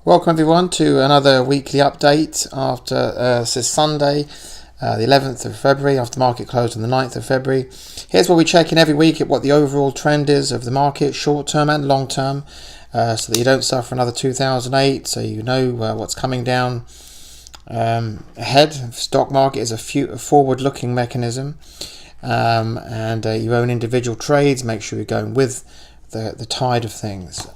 Welcome everyone to another weekly update after this is Sunday, the 11th of February, after market closed on the 9th of February. Here's where we check in every week at what the overall trend is of the market, short term and long term, so that you don't suffer another 2008, so you know what's coming down ahead. Stock market is a forward-looking mechanism, and your own individual trades, make sure you're going with the tide of things.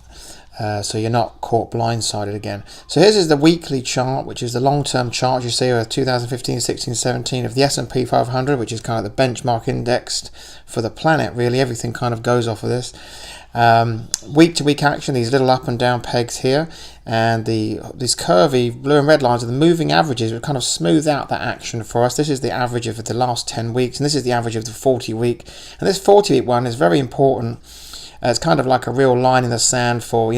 So you're not caught blindsided again. So here's the weekly chart, which is the long-term chart. You see 2015, 16, 17 of the S&P 500, which is kind of the benchmark indexed for the planet, really. Everything kind of goes off of this. Week-to-week action, these little up and down pegs here, and these curvy blue and red lines are the moving averages, which kind of smooth out that action for us. This is the average of the last 10 weeks, and this is the average of the 40-week. And this 40-week one is very important. It's kind of like a real line in the sand for,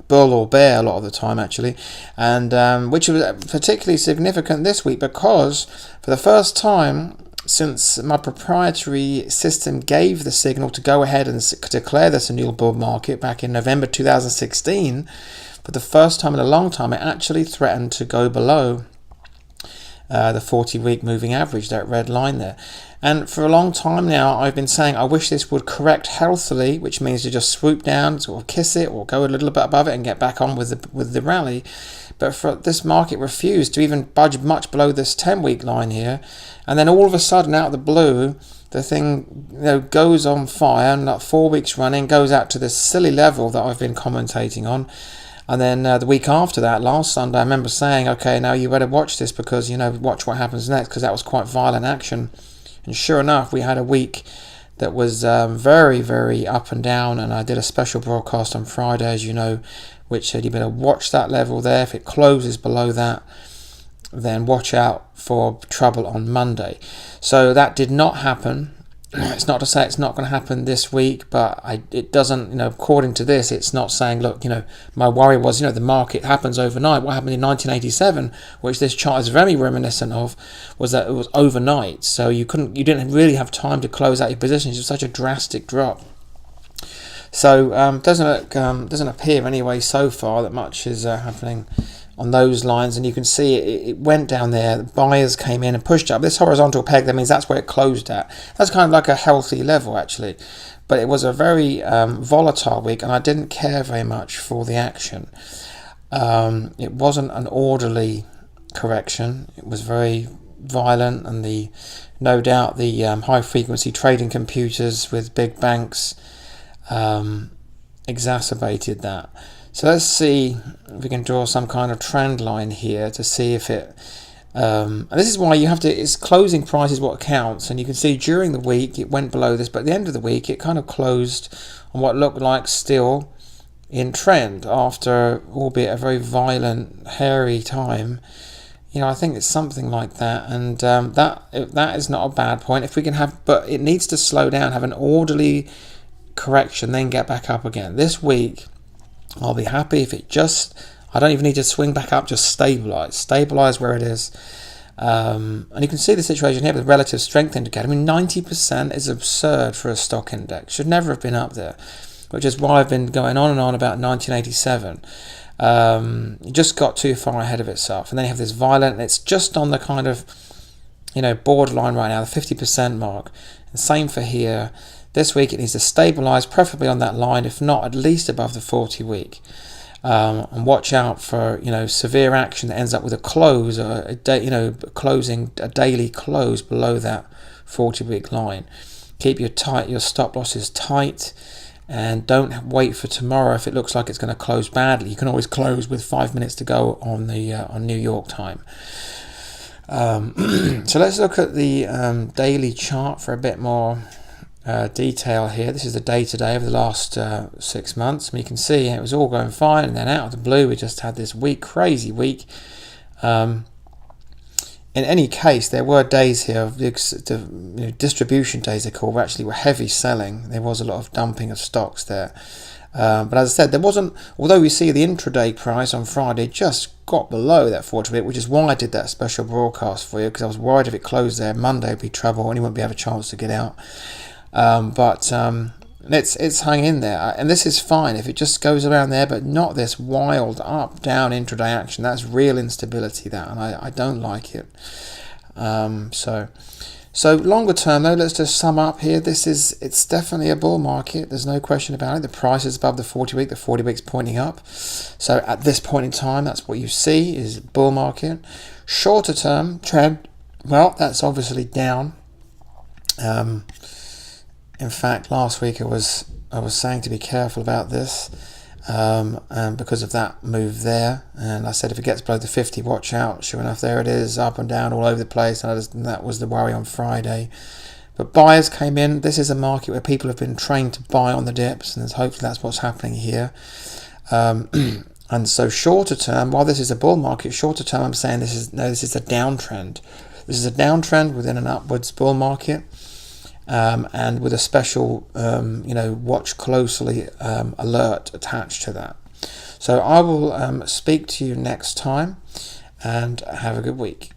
bull or bear a lot of the time, actually. And which was particularly significant this week because for the first time since my proprietary system gave the signal to go ahead and declare this a new bull market back in November 2016, for the first time in a long time, it actually threatened to go below the 40-week moving average, that red line there. And for a long time now, I've been saying I wish this would correct healthily, which means to just swoop down, sort of kiss it, or go a little bit above it and get back on with the rally. But for this market refused to even budge much below this 10-week line here, and then all of a sudden, out of the blue, the thing goes on fire, and like 4 weeks running, goes out to this silly level that I've been commentating on. And then the week after that, last Sunday, I remember saying, okay, now you better watch this because, watch what happens next, because that was quite violent action. And sure enough, we had a week that was very, very up and down, and I did a special broadcast on Friday, as you know, which said you better watch that level there. If it closes below that, then watch out for trouble on Monday. So that did not happen. It's not to say it's not going to happen this week, but it doesn't, according to this, it's not saying, look, my worry was, the market happens overnight. What happened in 1987, which this chart is very reminiscent of, was that it was overnight. So you didn't really have time to close out your positions. It was such a drastic drop. So doesn't appear anyway so far that much is happening on those lines, and you can see it went down there. The buyers came in and pushed up this horizontal peg. That means that's where it closed at. That's kind of like a healthy level, actually, but it was a very volatile week, and I didn't care very much for the action. It wasn't an orderly correction. It was very violent, and no doubt the high frequency trading computers with big banks exacerbated that. So let's see if we can draw some kind of trend line here to see if it... and this is why you have to... It's closing price is what counts. And you can see during the week it went below this, but at the end of the week it kind of closed on what looked like still in trend after, albeit a very violent, hairy time. I think it's something like that. And that is not a bad point. If we can have... But it needs to slow down, have an orderly correction, then get back up again. This week... I'll be happy if it just... I don't even need to swing back up, just stabilize where it is. And you can see the situation here with the relative strength indicator. 90% is absurd for a stock index. Should never have been up there, which is why I've been going on and on about 1987. It just got too far ahead of itself. And then you have this violent... It's just on the kind of, borderline right now, the 50% mark. And same for here. This week it needs to stabilise, preferably on that line, if not at least above the 40-week. And watch out for severe action that ends up with a close, closing a daily close below that 40-week line. Keep your stop losses tight, and don't wait for tomorrow if it looks like it's going to close badly. You can always close with 5 minutes to go on New York time. So let's look at the daily chart for a bit more detail here. This is the day-to-day of the last 6 months. And you can see it was all going fine, and then out of the blue we just had this crazy week. In any case, there were days here of distribution days, they call, actually were heavy selling. There was a lot of dumping of stocks there. But as I said, there wasn't, although we see the intraday price on Friday just got below that 40-week, which is why I did that special broadcast for you, because I was worried if it closed there Monday would be trouble and you wouldn't be able a chance to get out. But And it's hung in there, and this is fine if it just goes around there, but not this wild up down intraday action. That's real instability, that, and I don't like it. So longer term though, let's just sum up here. It's definitely a bull market. There's no question about it. The price is above the 40 week. The 40 week's pointing up. So at this point in time, that's what you see is bull market. Shorter term trend, well, that's obviously down. In fact, last week I was saying to be careful about this, and because of that move there, and I said if it gets below the 50, watch out. Sure enough, there it is, up and down all over the place, and that was the worry on Friday. But buyers came in. This is a market where people have been trained to buy on the dips, and hopefully that's what's happening here. And so shorter term, while this is a bull market, shorter term I'm saying this is a downtrend. This is a downtrend within an upwards bull market. And with a special, watch closely alert attached to that. So I will speak to you next time, and have a good week.